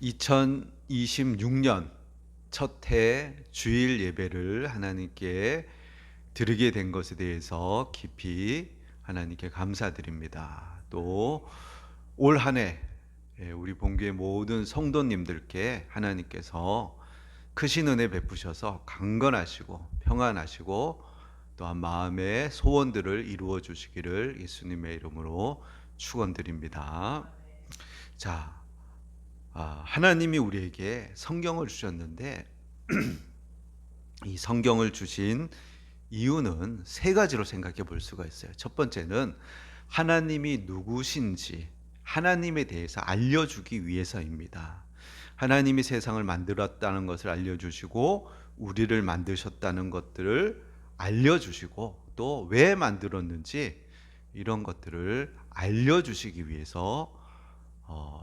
2026년 첫 해 주일 예배를 하나님께 드리게 된 것에 대해서 깊이 하나님께 감사드립니다. 또 올 한 해 우리 본교의 모든 성도님들께 하나님께서 크신 은혜 베푸셔서 강건하시고 평안하시고 또한 마음의 소원들을 이루어 주시기를 예수님의 이름으로 축원드립니다. 자, 하나님이 우리에게 성경을 주셨는데 이 성경을 주신 이유는 세 가지로 생각해 볼 수가 있어요. 첫 번째는 하나님이 누구신지 하나님에 대해서 알려주기 위해서입니다. 하나님이 세상을 만들었다는 것을 알려주시고 우리를 만드셨다는 것들을 알려주시고 또 왜 만들었는지 이런 것들을 알려주시기 위해서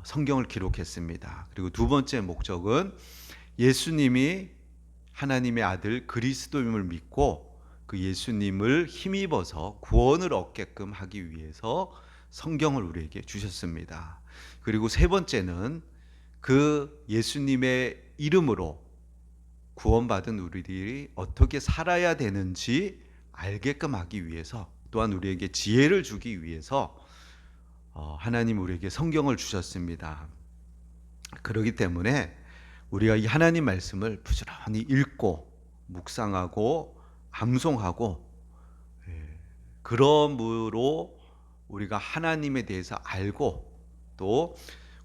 성경을 기록했습니다. 그리고 두 번째 목적은 예수님이 하나님의 아들 그리스도임을 믿고 그 예수님을 힘입어서 구원을 얻게끔 하기 위해서 성경을 우리에게 주셨습니다. 그리고 세 번째는 그 예수님의 이름으로 구원받은 우리들이 어떻게 살아야 되는지 알게끔 하기 위해서 또한 우리에게 지혜를 주기 위해서 하나님 우리에게 성경을 주셨습니다. 그렇기 때문에 우리가 이 하나님 말씀을 부지런히 읽고 묵상하고 암송하고 그러므로 우리가 하나님에 대해서 알고 또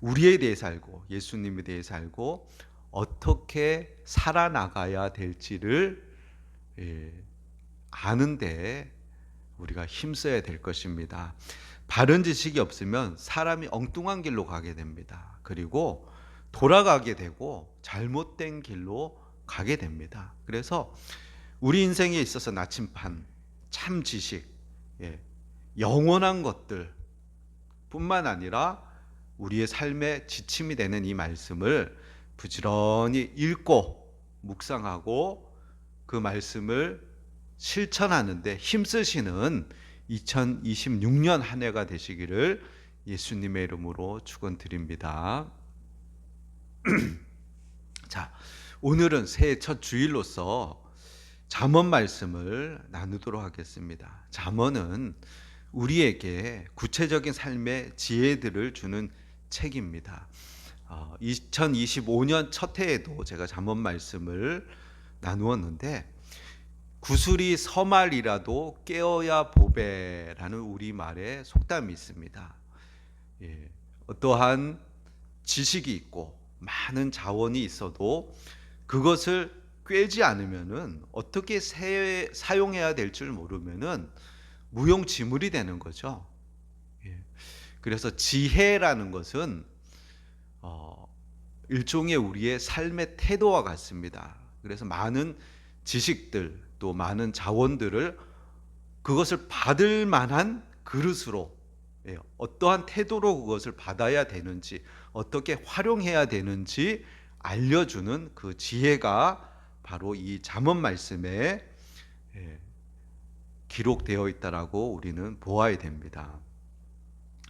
우리에 대해서 알고 예수님에 대해서 알고 어떻게 살아나가야 될지를 아는데 우리가 힘써야 될 것입니다. 바른 지식이 없으면 사람이 엉뚱한 길로 가게 됩니다. 그리고 돌아가게 되고 잘못된 길로 가게 됩니다. 그래서 우리 인생에 있어서 나침반, 참 지식, 영원한 것들 뿐만 아니라 우리의 삶의 지침이 되는 이 말씀을 부지런히 읽고 묵상하고 그 말씀을 실천하는데 힘쓰시는 2026년 한 해가 되시기를 예수님의 이름으로 축원드립니다. 자, 오늘은 새해 첫 주일로서 잠언 말씀을 나누도록 하겠습니다. 잠언은 우리에게 구체적인 삶의 지혜들을 주는 책입니다. 2025년 첫 해에도 제가 잠언 말씀을 나누었는데 구슬이 서말이라도 깨어야 보배라는 우리말의 속담이 있습니다. 어떠한 지식이 있고 많은 자원이 있어도 그것을 꿰지 않으면은 어떻게 사용해야 될 줄 모르면은 무용지물이 되는 거죠. 그래서 지혜라는 것은 일종의 우리의 삶의 태도와 같습니다. 그래서 많은 지식들 또 많은 자원들을 그것을 받을 만한 그릇으로 어떠한 태도로 그것을 받아야 되는지 어떻게 활용해야 되는지 알려주는 그 지혜가 바로 이 잠언 말씀에 기록되어 있다라고 우리는 보아야 됩니다.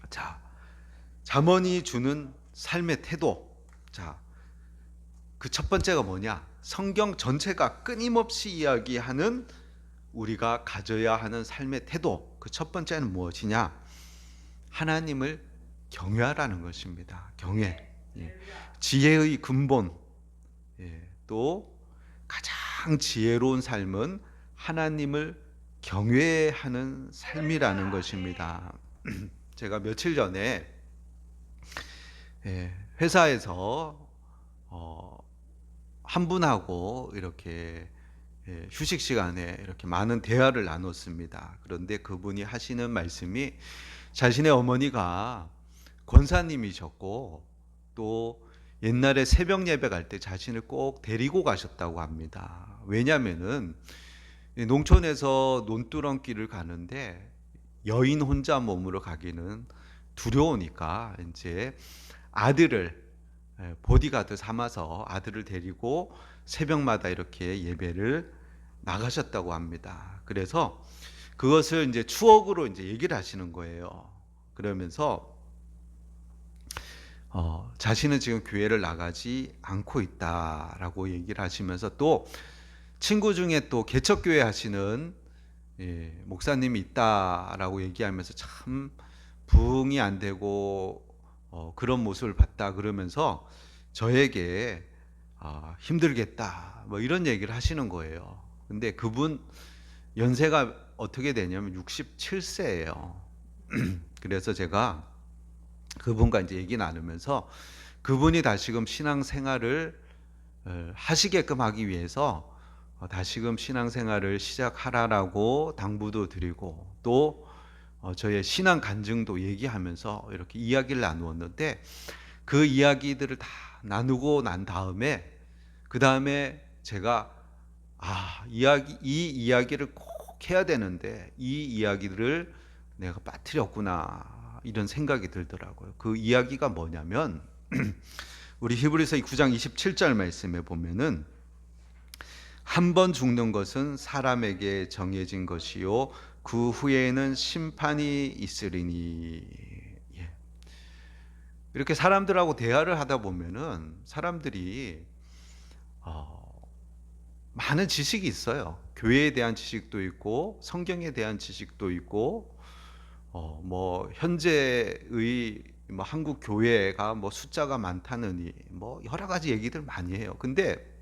자, 잠언이 주는 삶의 태도. 자, 그 첫 번째가 뭐냐? 성경 전체가 끊임없이 이야기하는 우리가 가져야 하는 삶의 태도. 그 첫 번째는 무엇이냐? 하나님을 경외하라는 것입니다. 경외. 지혜의 근본. 또 가장 지혜로운 삶은 하나님을 경외하는 삶이라는 것입니다. 제가 며칠 전에 회사에서 한 분하고 이렇게 휴식 시간에 이렇게 많은 대화를 나눴습니다. 그런데 그분이 하시는 말씀이 자신의 어머니가 권사님이셨고 또 옛날에 새벽 예배 갈 때 자신을 꼭 데리고 가셨다고 합니다. 왜냐하면은 농촌에서 논두렁길을 가는데 여인 혼자 몸으로 가기는 두려우니까 이제 아들을 보디가드 삼아서 아들을 데리고 새벽마다 이렇게 예배를 나가셨다고 합니다. 그래서 그것을 이제 추억으로 이제 얘기를 하시는 거예요. 그러면서 자신은 지금 교회를 나가지 않고 있다라고 얘기를 하시면서 또 친구 중에 또 개척교회 하시는 목사님이 있다라고 얘기하면서 참 부응이 안 되고 그런 모습을 봤다 그러면서 저에게 힘들겠다 뭐 이런 얘기를 하시는 거예요. 근데 그분 연세가 어떻게 되냐면 67세예요. 그래서 제가 그분과 이제 얘기 나누면서 그분이 다시금 신앙생활을 하시게끔 하기 위해서 다시금 신앙생활을 시작하라라고 당부도 드리고 또 저의 신앙 간증도 얘기하면서 이렇게 이야기를 나누었는데 그 이야기들을 다 나누고 난 다음에 그 다음에 제가 이 이야기를 꼭 해야 되는데 이 이야기를 내가 빠뜨렸구나 이런 생각이 들더라고요. 그 이야기가 뭐냐면 우리 히브리서 9장 27절 말씀에 보면은 한 번 죽는 것은 사람에게 정해진 것이요 그 후에는 심판이 있으리니. 이렇게 사람들하고 대화를 하다 보면은 사람들이 많은 지식이 있어요. 교회에 대한 지식도 있고 성경에 대한 지식도 있고 뭐 현재의 뭐 한국 교회가 뭐 숫자가 많다느니 뭐 여러 가지 얘기들 많이 해요. 근데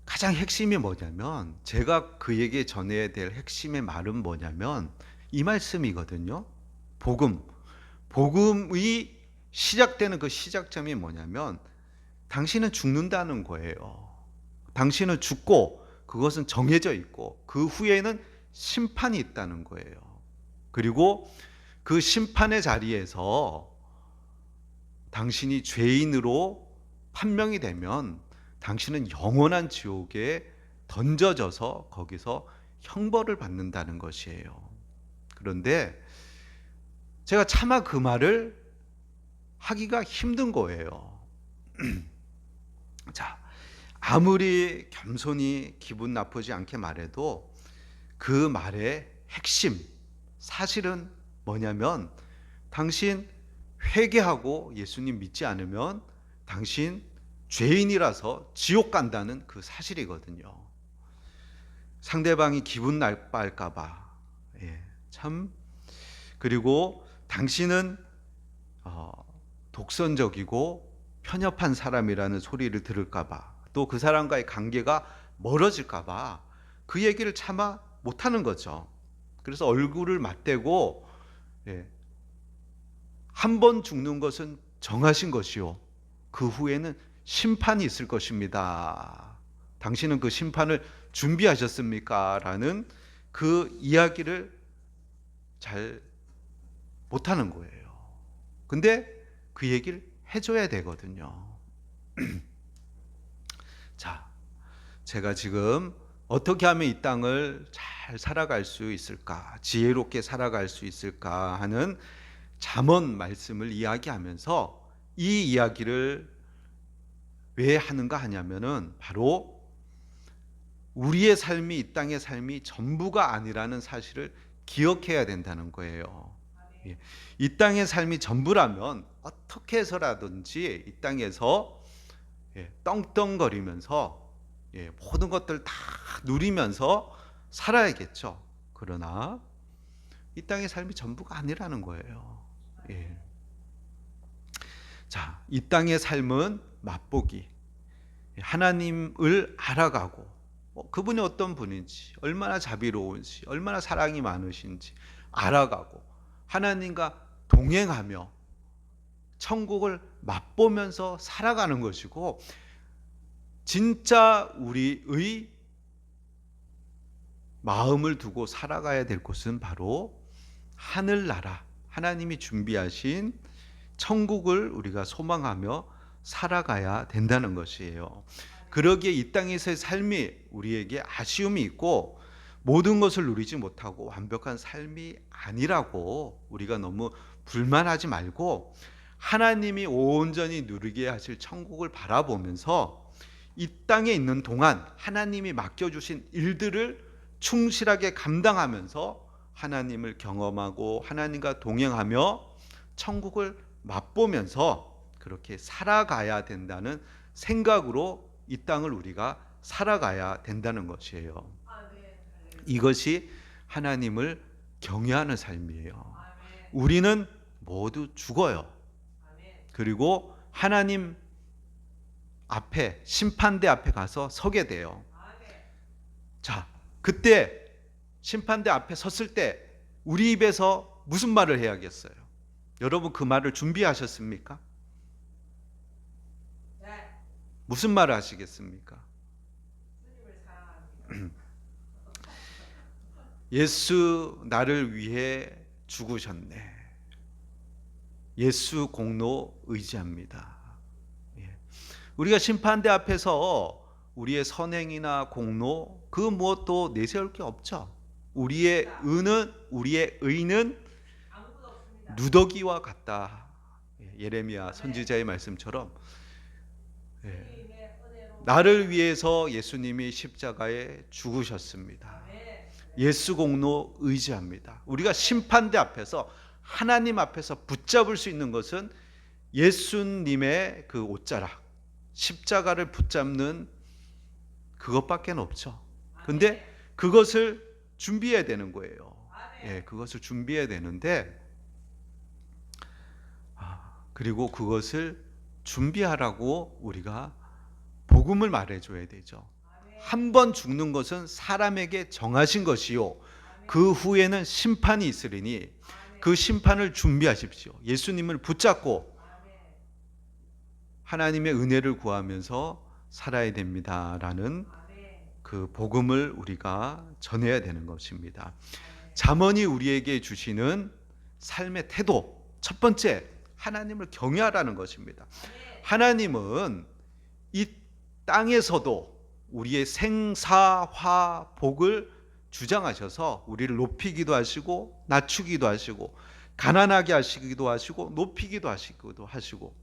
가장 핵심이 뭐냐면 제가 그에게 전해야 될 핵심의 말은 뭐냐면 이 말씀이거든요. 복음이 시작되는 그 시작점이 뭐냐면 당신은 죽는다는 거예요. 당신은 죽고 그것은 정해져 있고 그 후에는 심판이 있다는 거예요. 그리고 그 심판의 자리에서 당신이 죄인으로 판명이 되면 당신은 영원한 지옥에 던져져서 거기서 형벌을 받는다는 것이에요. 그런데 제가 차마 그 말을 하기가 힘든 거예요. 자, 아무리 겸손히 기분 나쁘지 않게 말해도 그 말의 핵심, 사실은 뭐냐면 당신 회개하고 예수님 믿지 않으면 당신 죄인이라서 지옥 간다는 그 사실이거든요. 상대방이 기분 나빠할까봐. 참. 그리고 당신은 독선적이고 편협한 사람이라는 소리를 들을까봐, 또 그 사람과의 관계가 멀어질까봐 그 얘기를 차마 못하는 거죠. 그래서 얼굴을 맞대고 한 번 죽는 것은 정하신 것이요 그 후에는 심판이 있을 것입니다. 당신은 그 심판을 준비하셨습니까? 라는 그 이야기를 잘 못하는 거예요. 근데 그 얘기를 해줘야 되거든요. 자, 제가 지금 어떻게 하면 이 땅을 잘 살아갈 수 있을까, 지혜롭게 살아갈 수 있을까 하는 잠언 말씀을 이야기하면서 이 이야기를 왜 하는가 하냐면은 바로 우리의 삶이, 이 땅의 삶이 전부가 아니라는 사실을 기억해야 된다는 거예요. 이 땅의 삶이 전부라면 어떻게 해서라든지 이 땅에서 떵떵거리면서 모든 것들 다 누리면서 살아야겠죠. 그러나 이 땅의 삶이 전부가 아니라는 거예요. 자, 이 땅의 삶은 맛보기, 하나님을 알아가고 그분이 어떤 분인지, 얼마나 자비로운지, 얼마나 사랑이 많으신지 알아가고 하나님과 동행하며 천국을 맛보면서 살아가는 것이고, 진짜 우리의 마음을 두고 살아가야 될 곳은 바로 하늘나라, 하나님이 준비하신 천국을 우리가 소망하며 살아가야 된다는 것이에요. 그러기에 이 땅에서의 삶이 우리에게 아쉬움이 있고 모든 것을 누리지 못하고 완벽한 삶이 아니라고 우리가 너무 불만하지 말고 하나님이 온전히 누리게 하실 천국을 바라보면서 이 땅에 있는 동안 하나님이 맡겨주신 일들을 충실하게 감당하면서 하나님을 경험하고 하나님과 동행하며 천국을 맛보면서 그렇게 살아가야 된다는 생각으로 이 땅을 우리가 살아가야 된다는 것이에요. 이것이 하나님을 경외하는 삶이에요. 우리는 모두 죽어요. 그리고 하나님 앞에, 심판대 앞에 가서 서게 돼요. 자, 그때 심판대 앞에 섰을 때 우리 입에서 무슨 말을 해야겠어요? 여러분, 그 말을 준비하셨습니까? 무슨 말을 하시겠습니까? 예수 나를 위해 죽으셨네. 예수 공로 의지합니다. 예. 우리가 심판대 앞에서 우리의 선행이나 공로 그 무엇도 내세울 게 없죠. 우리의 의는 누더기와 같다. 예레미야 선지자의 말씀처럼 나를 위해서 예수님이 십자가에 죽으셨습니다. 예수 공로 의지합니다. 우리가 심판대 앞에서 하나님 앞에서 붙잡을 수 있는 것은 예수님의 그 옷자락, 십자가를 붙잡는 그것밖에 없죠. 근데 그것을 준비해야 되는 거예요. 예, 그것을 준비해야 되는데, 그리고 그것을 준비하라고 우리가 복음을 말해줘야 되죠. 한 번 죽는 것은 사람에게 정하신 것이요, 그 후에는 심판이 있으리니 그 심판을 준비하십시오. 예수님을 붙잡고 하나님의 은혜를 구하면서 살아야 됩니다라는 그 복음을 우리가 전해야 되는 것입니다. 잠언이 우리에게 주시는 삶의 태도, 첫 번째, 하나님을 경외하라는 것입니다. 하나님은 이 땅에서도 우리의 생사화복을 주장하셔서 우리를 높이기도 하시고 낮추기도 하시고 가난하게 하시기도 하시고 높이기도 하시고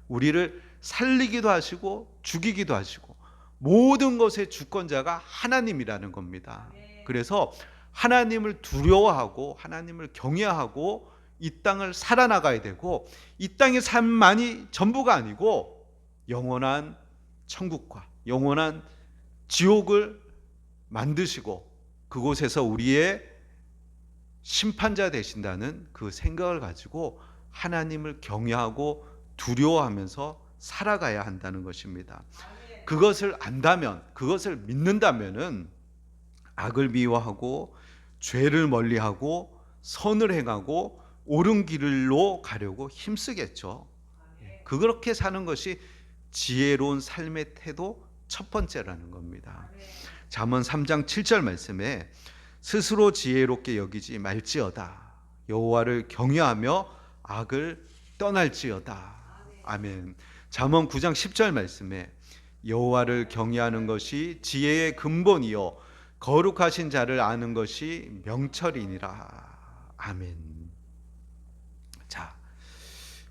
우리를 살리기도 하시고 죽이기도 하시고 모든 것의 주권자가 하나님이라는 겁니다. 그래서 하나님을 두려워하고 하나님을 경외하고 이 땅을 살아나가야 되고, 이 땅의 삶만이 전부가 아니고 영원한 천국과 영원한 지옥을 만드시고 그곳에서 우리의 심판자 되신다는 그 생각을 가지고 하나님을 경외하고 두려워하면서 살아가야 한다는 것입니다. 그것을 안다면, 그것을 믿는다면은 악을 미워하고 죄를 멀리하고 선을 행하고 옳은 길로 가려고 힘쓰겠죠. 그렇게 사는 것이 지혜로운 삶의 태도 첫 번째라는 겁니다. 잠언 3장 7절 말씀에 스스로 지혜롭게 여기지 말지어다. 여호와를 경외하며 악을 떠날지어다. 아멘. 잠언 9장 10절 말씀에 여호와를 경외하는 것이 지혜의 근본이요 거룩하신 자를 아는 것이 명철이니라. 아멘. 자,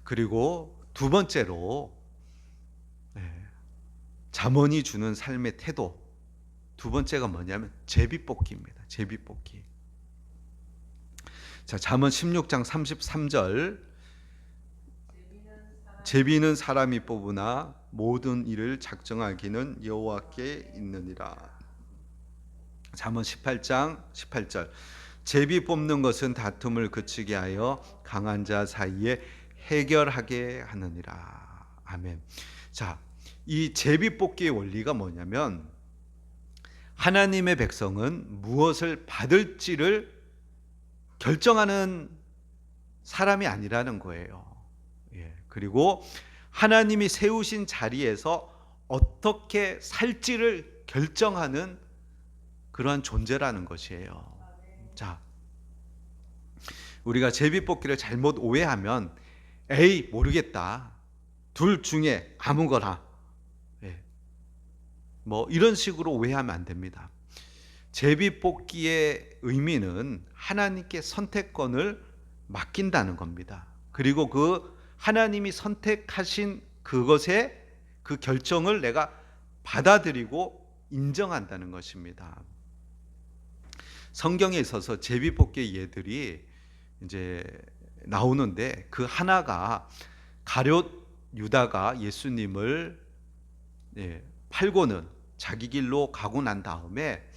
그리고 두 번째로 잠언이 주는 삶의 태도, 두 번째가 뭐냐면 제비뽑기입니다. 제비뽑기. 자, 잠언 16장 33절 제비는 사람이 뽑으나 모든 일을 작정하기는 여호와께 있느니라. 잠언 18장 18절 제비 뽑는 것은 다툼을 그치게 하여 강한 자 사이에 해결하게 하느니라. 아멘. 자, 이 제비 뽑기의 원리가 뭐냐면 하나님의 백성은 무엇을 받을지를 결정하는 사람이 아니라는 거예요. 그리고 하나님이 세우신 자리에서 어떻게 살지를 결정하는 그러한 존재라는 것이에요. 자, 우리가 제비뽑기를 잘못 오해하면 에이 모르겠다, 둘 중에 아무거나 뭐 이런 식으로 오해하면 안 됩니다. 제비뽑기의 의미는 하나님께 선택권을 맡긴다는 겁니다. 그리고 그 하나님이 선택하신 그것의 그 결정을 내가 받아들이고 인정한다는 것입니다. 성경에 있어서 제비뽑기의 예들이 이제 나오는데 그 하나가 가룟 유다가 예수님을 팔고는 자기 길로 가고 난 다음에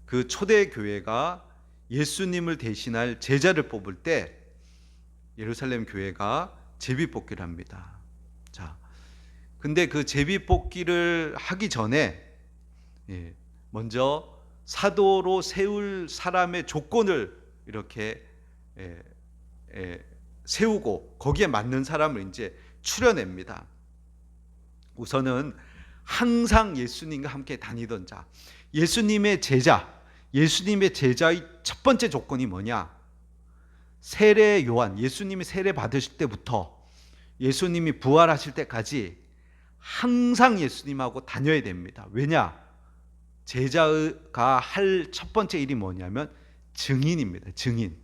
그 초대 교회가 예수님을 대신할 제자를 뽑을 때 예루살렘 교회가 제비뽑기를 합니다. 자, 근데 그 제비뽑기를 하기 전에 먼저 사도로 세울 사람의 조건을 이렇게 세우고 거기에 맞는 사람을 이제 추려냅니다. 우선은 항상 예수님과 함께 다니던 자, 예수님의 제자의 첫 번째 조건이 뭐냐? 세례 요한, 예수님이 세례 받으실 때부터 예수님이 부활하실 때까지 항상 예수님하고 다녀야 됩니다. 왜냐? 제자가 할 첫 번째 일이 뭐냐면 증인입니다. 증인.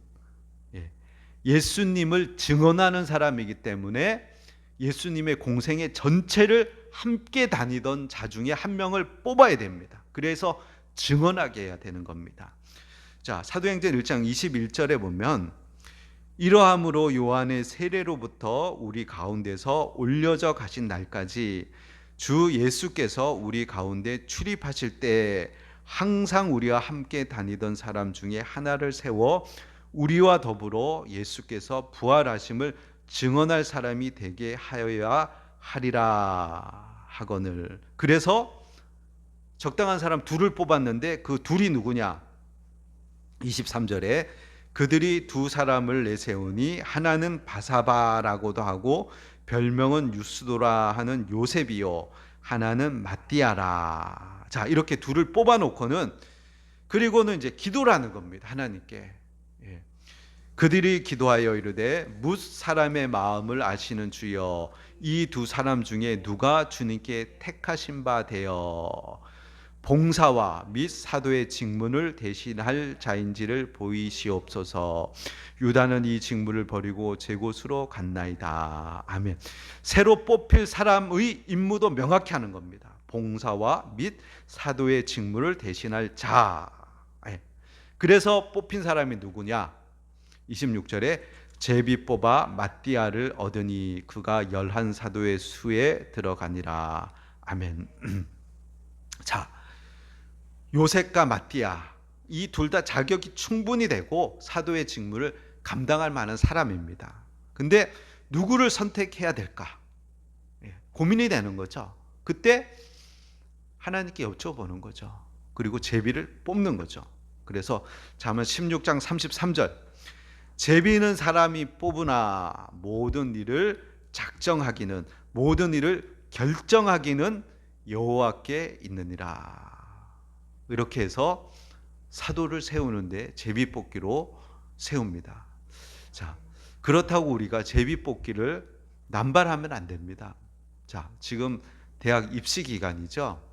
예수님을 증언하는 사람이기 때문에 예수님의 공생의 전체를 함께 다니던 자 중에 한 명을 뽑아야 됩니다. 그래서 증언하게 해야 되는 겁니다. 자, 사도행전 1장 21절에 보면 이러함으로 요한의 세례로부터 우리 가운데서 올려져 가신 날까지 주 예수께서 우리 가운데 출입하실 때 항상 우리와 함께 다니던 사람 중에 하나를 세워 우리와 더불어 예수께서 부활하심을 증언할 사람이 되게 하여야 하리라 하거늘. 그래서 적당한 사람 둘을 뽑았는데 그 둘이 누구냐? 23절에 그들이 두 사람을 내세우니 하나는 바사바라고도 하고 별명은 유스도라 하는 요셉이요 하나는 마띠아라. 자, 이렇게 둘을 뽑아놓고는 그리고는 이제 기도를 하는 겁니다. 하나님께. 그들이 기도하여 이르되 뭇 사람의 마음을 아시는 주여 이 두 사람 중에 누가 주님께 택하신 바 되어 봉사와 및 사도의 직분을 대신할 자인지를 보이시옵소서. 유다는 이 직분을 버리고 제 곳으로 갔나이다. 아멘. 새로 뽑힐 사람의 임무도 명확히 하는 겁니다. 봉사와 및 사도의 직분을 대신할 자. 그래서 뽑힌 사람이 누구냐? 26절에 제비 뽑아 마띠아를 얻으니 그가 11사도의 수에 들어가니라. 아멘. 자, 요셉과 마띠아 이 둘 다 자격이 충분히 되고 사도의 직무를 감당할 만한 사람입니다. 근데 누구를 선택해야 될까? 고민이 되는 거죠. 그때 하나님께 여쭤보는 거죠. 그리고 제비를 뽑는 거죠. 그래서 잠언 16장 33절 제비는 사람이 뽑으나 모든 일을 작정하기는 모든 일을 결정하기는 여호와께 있느니라. 이렇게 해서 사도를 세우는데 제비뽑기로 세웁니다. 자, 그렇다고 우리가 제비뽑기를 남발하면 안 됩니다. 자, 지금 대학 입시 기간이죠.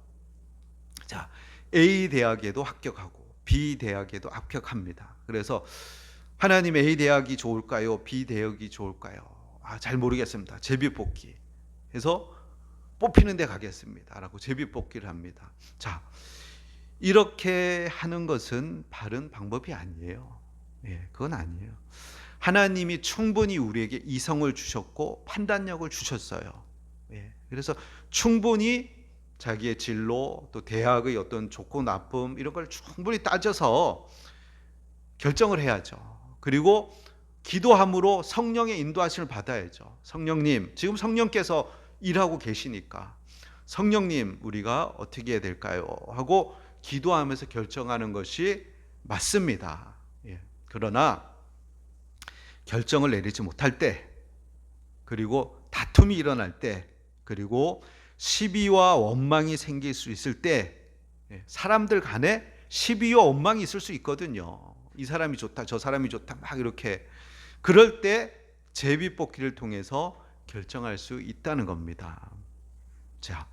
자, A 대학에도 합격하고 B 대학에도 합격합니다. 그래서 하나님 A 대학이 좋을까요? B 대학이 좋을까요? 잘 모르겠습니다. 제비뽑기 해서 뽑히는 데 가겠습니다. 라고 제비뽑기를 합니다. 자, 이렇게 하는 것은 바른 방법이 아니에요. 그건 아니에요. 하나님이 충분히 우리에게 이성을 주셨고 판단력을 주셨어요. 그래서 충분히 자기의 진로 또 대학의 어떤 좋고 나쁨 이런 걸 충분히 따져서 결정을 해야죠. 그리고 기도함으로 성령의 인도하심을 받아야죠. 성령님, 지금 성령께서 일하고 계시니까 성령님 우리가 어떻게 해야 될까요? 하고 기도하면서 결정하는 것이 맞습니다. 그러나 결정을 내리지 못할 때, 그리고 다툼이 일어날 때, 그리고 시비와 원망이 생길 수 있을 때, 사람들 간에 시비와 원망이 있을 수 있거든요. 이 사람이 좋다, 저 사람이 좋다, 막 이렇게. 그럴 때 제비뽑기를 통해서 결정할 수 있다는 겁니다. 자,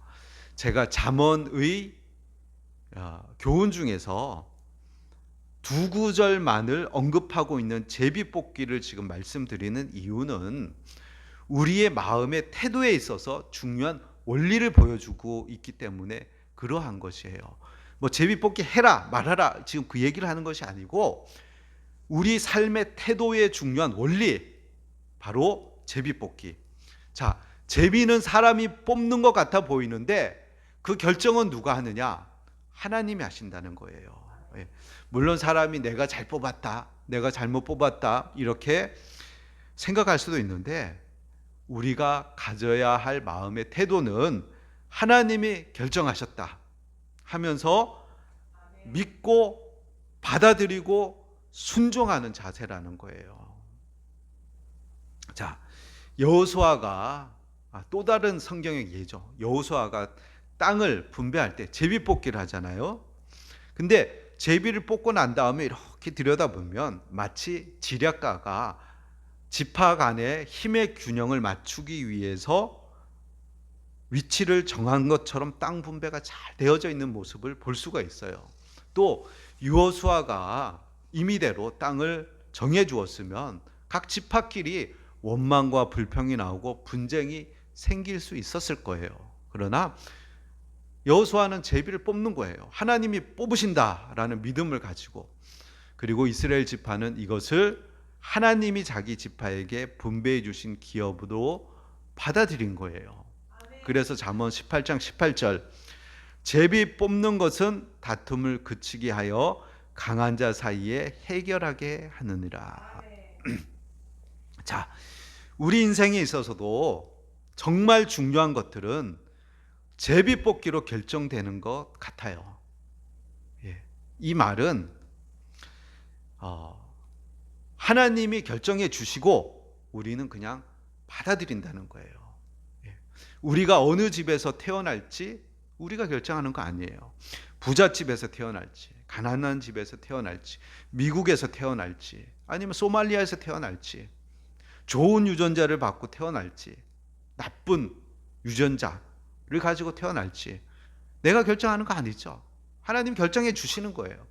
제가 잠언의 교훈 중에서 두 구절만을 언급하고 있는 제비뽑기를 지금 말씀드리는 이유는 우리의 마음의 태도에 있어서 중요한 원리를 보여주고 있기 때문에 그러한 것이에요. 뭐 제비뽑기 해라 말하라 지금 그 얘기를 하는 것이 아니고 우리 삶의 태도의 중요한 원리, 바로 제비뽑기. 자, 제비는 사람이 뽑는 것 같아 보이는데 그 결정은 누가 하느냐? 하나님이 하신다는 거예요. 예. 물론 사람이 내가 잘 뽑았다, 내가 잘못 뽑았다 이렇게 생각할 수도 있는데 우리가 가져야 할 마음의 태도는 하나님이 결정하셨다 하면서 믿고 받아들이고 순종하는 자세라는 거예요. 자, 여호수아가 또 다른 성경의 예죠. 여호수아가 땅을 분배할 때 제비 뽑기를 하잖아요. 근데 제비를 뽑고 난 다음에 이렇게 들여다보면 마치 지략가가 지파 간의 힘의 균형을 맞추기 위해서 위치를 정한 것처럼 땅 분배가 잘 되어져 있는 모습을 볼 수가 있어요. 또 여호수아가 임의대로 땅을 정해 주었으면 각 지파끼리 원망과 불평이 나오고 분쟁이 생길 수 있었을 거예요. 그러나 여호수아는 제비를 뽑는 거예요. 하나님이 뽑으신다라는 믿음을 가지고, 그리고 이스라엘 지파는 이것을 하나님이 자기 지파에게 분배해 주신 기업으로 받아들인 거예요. 그래서 잠언 18장 18절, 제비 뽑는 것은 다툼을 그치게 하여 강한 자 사이에 해결하게 하느니라. 자, 우리 인생에 있어서도 정말 중요한 것들은 제비 뽑기로 결정되는 것 같아요. 예. 이 말은 하나님이 결정해 주시고 우리는 그냥 받아들인다는 거예요. 예. 우리가 어느 집에서 태어날지 우리가 결정하는 거 아니에요. 부잣집에서 태어날지, 가난한 집에서 태어날지, 미국에서 태어날지, 아니면 소말리아에서 태어날지, 좋은 유전자를 받고 태어날지, 나쁜 유전자를 가지고 태어날지 내가 결정하는 거 아니죠. 하나님 결정해 주시는 거예요.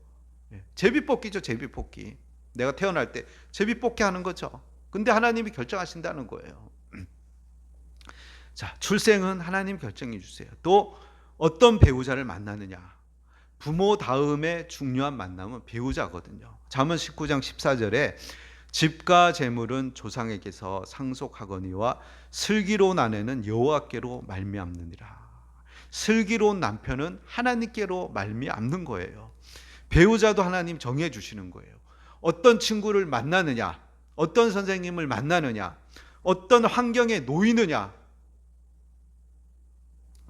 제비뽑기죠, 제비뽑기. 내가 태어날 때 제비뽑기 하는 거죠. 근데 하나님이 결정하신다는 거예요. 자, 출생은 하나님 결정해 주세요. 또 어떤 배우자를 만나느냐. 부모 다음에 중요한 만남은 배우자거든요. 잠언 19장 14절에 집과 재물은 조상에게서 상속하거니와 슬기로운 아내는 여호와께로 말미암느니라. 슬기로운 남편은 하나님께로 말미암는 거예요. 배우자도 하나님 정해 주시는 거예요. 어떤 친구를 만나느냐, 어떤 선생님을 만나느냐, 어떤 환경에 놓이느냐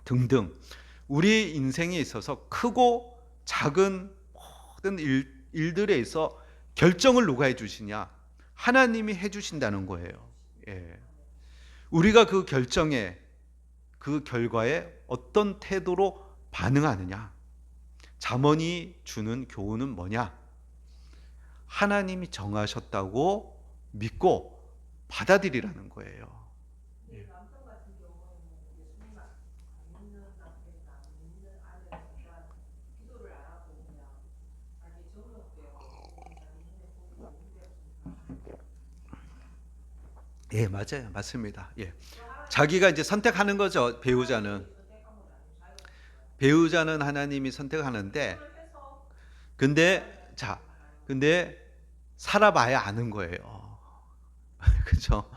등등 우리 인생에 있어서 크고 작은 모든 일들에 있어 결정을 누가 해주시냐? 하나님이 해주신다는 거예요. 예. 우리가 그 결정에, 그 결과에 어떤 태도로 반응하느냐? 잠언이 주는 교훈은 뭐냐? 하나님이 정하셨다고 믿고 받아들이라는 거예요. 예, 맞아요. 맞습니다. 예. 자기가 이제 선택하는 거죠. 배우자는 하나님이 선택하는데, 근데 살아봐야 아는 거예요. 그렇죠?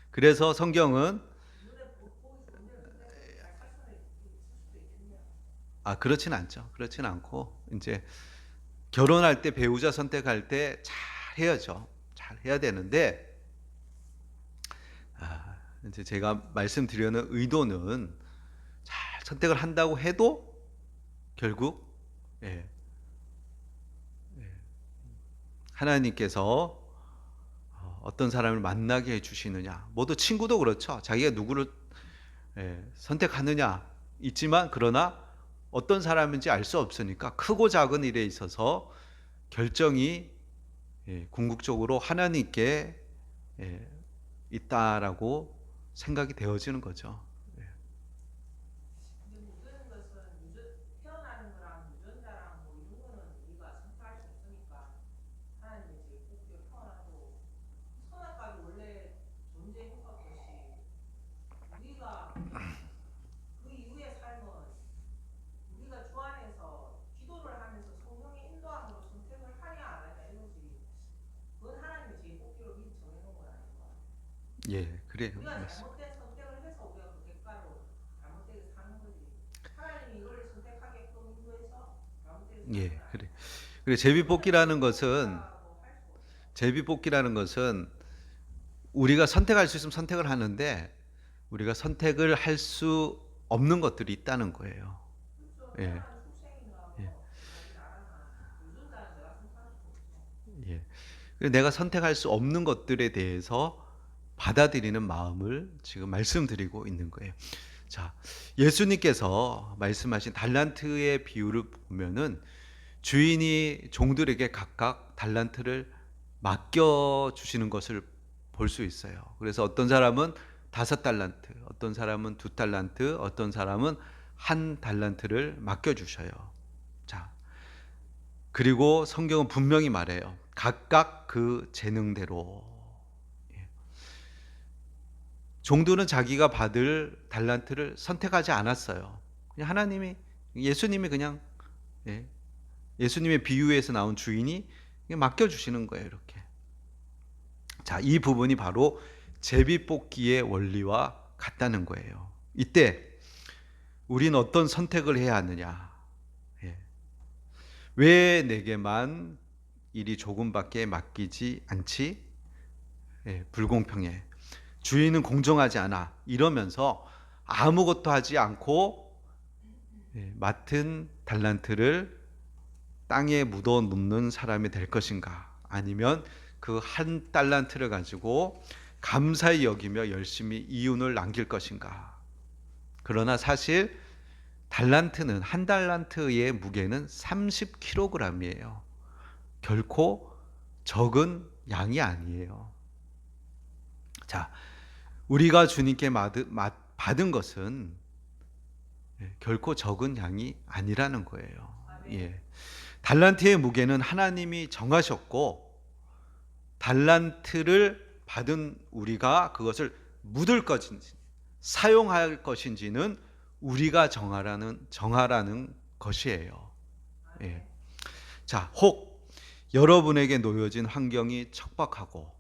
그래서 성경은 그렇진 않죠. 그렇진 않고 이제 결혼할 때 배우자 선택할 때 잘 해야죠. 잘 해야 되는데 이제 제가 말씀드리는 의도는 잘 선택을 한다고 해도 결국 예, 하나님께서 어떤 사람을 만나게 해주시느냐. 모두 친구도 그렇죠. 자기가 누구를 선택하느냐 있지만 그러나 어떤 사람인지 알 수 없으니까 크고 작은 일에 있어서 결정이 궁극적으로 하나님께 있다라고 생각이 되어지는 거죠. 예, 그래요. 우리가 맞습니다. 잘못된 선택을 해서 우리가 그 대가로 잘못되게 사는 거지. 하나님이 이걸 선택하게끔 인도해서 잘못되게 사는 예, 건 그래. 아니야. 그래 제비뽑기라는 것은 우리가 선택할 수 있으면 선택을 하는데 우리가 선택을 할 수 없는 것들이 있다는 거예요. 그렇죠. 예, 태어난 출생이나 예, 뭐 자기 나라나 유전자는 내가 선택할 수 없어. 예. 그래서 내가 선택할 수 없는 것들에 대해서 받아들이는 마음을 지금 말씀드리고 있는 거예요. 자, 예수님께서 말씀하신 달란트의 비유를 보면은 주인이 종들에게 각각 달란트를 맡겨 주시는 것을 볼 수 있어요. 그래서 어떤 사람은 5달란트, 어떤 사람은 2달란트, 어떤 사람은 1달란트를 맡겨 주셔요. 자, 그리고 성경은 분명히 말해요. 각각 그 재능대로. 예. 종들은 자기가 받을 달란트를 선택하지 않았어요. 그냥 예수님이 그냥, 예, 예수님의 비유에서 나온 주인이 맡겨주시는 거예요, 이렇게. 자, 이 부분이 바로 제비뽑기의 원리와 같다는 거예요. 이때 우리는 어떤 선택을 해야 하느냐? 예. 왜 내게만 일이 조금밖에 맡기지 않지? 예, 불공평해. 주인은 공정하지 않아. 이러면서 아무것도 하지 않고 맡은 달란트를 땅에 묻어 놓는 사람이 될 것인가? 아니면 그 1달란트를 가지고 감사히 여기며 열심히 이윤을 남길 것인가? 그러나 사실 1달란트의 무게는 30kg이에요. 결코 적은 양이 아니에요. 자, 우리가 주님께 받은 것은 결코 적은 양이 아니라는 거예요. 예. 달란트의 무게는 하나님이 정하셨고 달란트를 받은 우리가 그것을 묻을 것인지 사용할 것인지는 우리가 정하라는 것이에요. 예. 자, 혹 여러분에게 놓여진 환경이 척박하고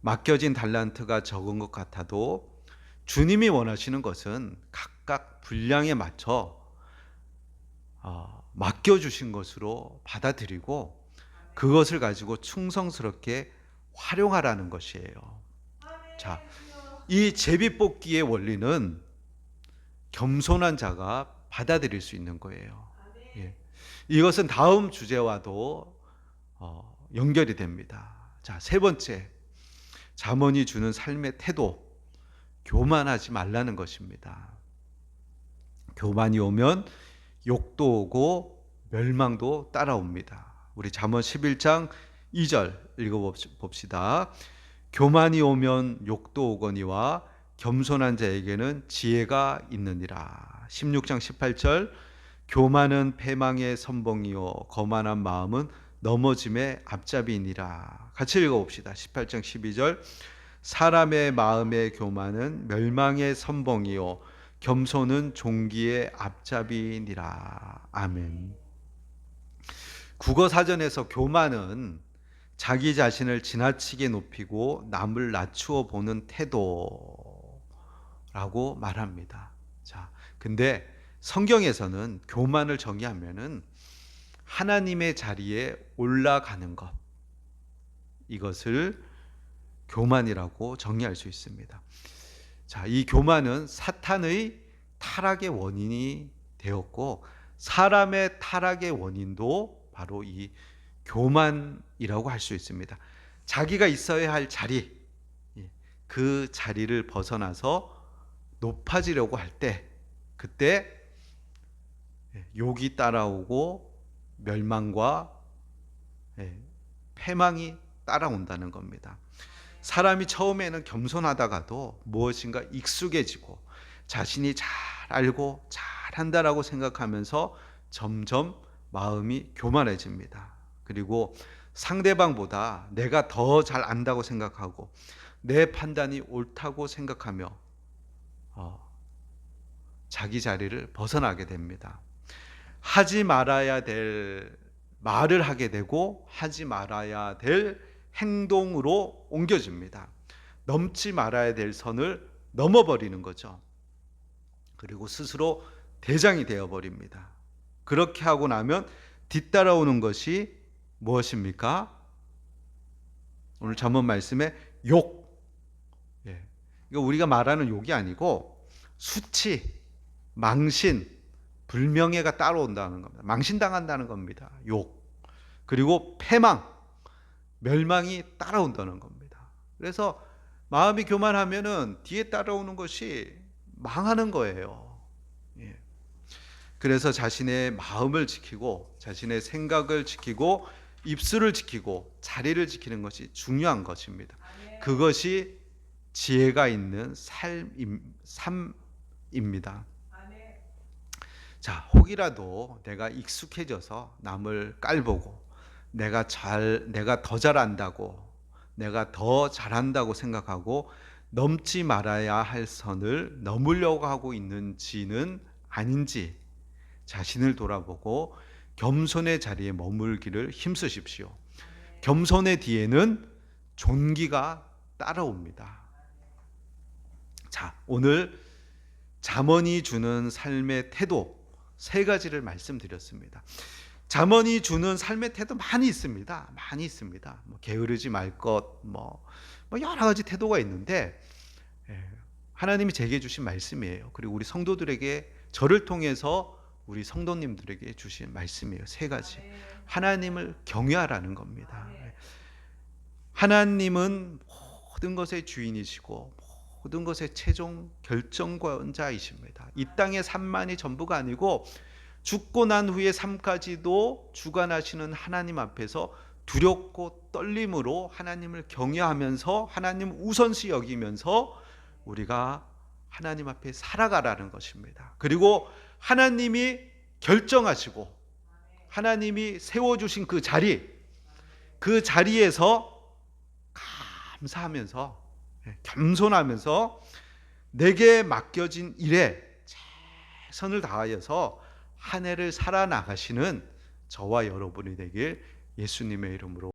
맡겨진 달란트가 적은 것 같아도 주님이 원하시는 것은 각각 분량에 맞춰 맡겨주신 것으로 받아들이고 그것을 가지고 충성스럽게 활용하라는 것이에요. 자, 이 제비뽑기의 원리는 겸손한 자가 받아들일 수 있는 거예요. 예. 이것은 다음 주제와도 연결이 됩니다. 자, 세 번째, 잠언이 주는 삶의 태도, 교만하지 말라는 것입니다. 교만이 오면 욕도 오고 멸망도 따라옵니다. 우리 잠언 11장 2절 읽어봅시다. 교만이 오면 욕도 오거니와 겸손한 자에게는 지혜가 있느니라. 16장 18절 교만은 패망의 선봉이요 거만한 마음은 넘어짐의 앞잡이니라. 같이 읽어봅시다. 18장 12절 사람의 마음의 교만은 멸망의 선봉이요 겸손은 종기의 앞잡이니라. 아멘. 국어 사전에서 교만은 자기 자신을 지나치게 높이고 남을 낮추어 보는 태도라고 말합니다. 자, 근데 성경에서는 교만을 정의하면은 하나님의 자리에 올라가는 것, 이것을 교만이라고 정의할 수 있습니다. 자, 이 교만은 사탄의 타락의 원인이 되었고 사람의 타락의 원인도 바로 이 교만이라고 할 수 있습니다. 자기가 있어야 할 자리, 그 자리를 벗어나서 높아지려고 할 때, 그때 욕이 따라오고 멸망과 패망이 따라온다는 겁니다. 사람이 처음에는 겸손하다가도 무엇인가 익숙해지고 자신이 잘 알고 잘한다라고 생각하면서 점점 마음이 교만해집니다. 그리고 상대방보다 내가 더 잘 안다고 생각하고 내 판단이 옳다고 생각하며 자기 자리를 벗어나게 됩니다. 하지 말아야 될 말을 하게 되고 하지 말아야 될 행동으로 옮겨집니다. 넘지 말아야 될 선을 넘어버리는 거죠. 그리고 스스로 대장이 되어버립니다. 그렇게 하고 나면 뒤따라오는 것이 무엇입니까? 오늘 잠언 말씀에 욕. 예. 이거 우리가 말하는 욕이 아니고 수치, 망신, 불명예가 따라온다는 겁니다. 망신당한다는 겁니다. 욕. 그리고 패망, 멸망이 따라온다는 겁니다. 그래서 마음이 교만하면은 뒤에 따라오는 것이 망하는 거예요. 예. 그래서 자신의 마음을 지키고 자신의 생각을 지키고 입술을 지키고 자리를 지키는 것이 중요한 것입니다. 그것이 지혜가 있는 삶입니다. 자, 혹이라도 내가 익숙해져서 남을 깔보고 내가 더 잘한다고, 내가 더 잘한다고 생각하고 넘지 말아야 할 선을 넘으려고 하고 있는지는 아닌지 자신을 돌아보고 겸손의 자리에 머물기를 힘쓰십시오. 겸손의 뒤에는 존귀가 따라옵니다. 자, 오늘 잠언이 주는 삶의 태도 세 가지를 말씀드렸습니다. 잠언이 주는 삶의 태도 많이 있습니다. 많이 있습니다. 게으르지 말 것, 여러 가지 태도가 있는데 하나님이 제게 주신 말씀이에요. 그리고 우리 성도들에게 저를 통해서 우리 성도님들에게 주신 말씀이에요. 세 가지. 하나님을 경외하라는 겁니다. 하나님은 모든 것의 주인이시고 모든 것의 최종 결정권자이십니다. 이 땅의 삶만이 전부가 아니고 죽고 난 후의 삶까지도 주관하시는 하나님 앞에서 두렵고 떨림으로 하나님을 경외하면서 하나님 우선시 여기면서 우리가 하나님 앞에 살아가라는 것입니다. 그리고 하나님이 결정하시고 하나님이 세워주신 그 자리에서 감사하면서 겸손하면서 내게 맡겨진 일에 최선을 다하여서 한 해를 살아나가시는 저와 여러분이 되길 예수님의 이름으로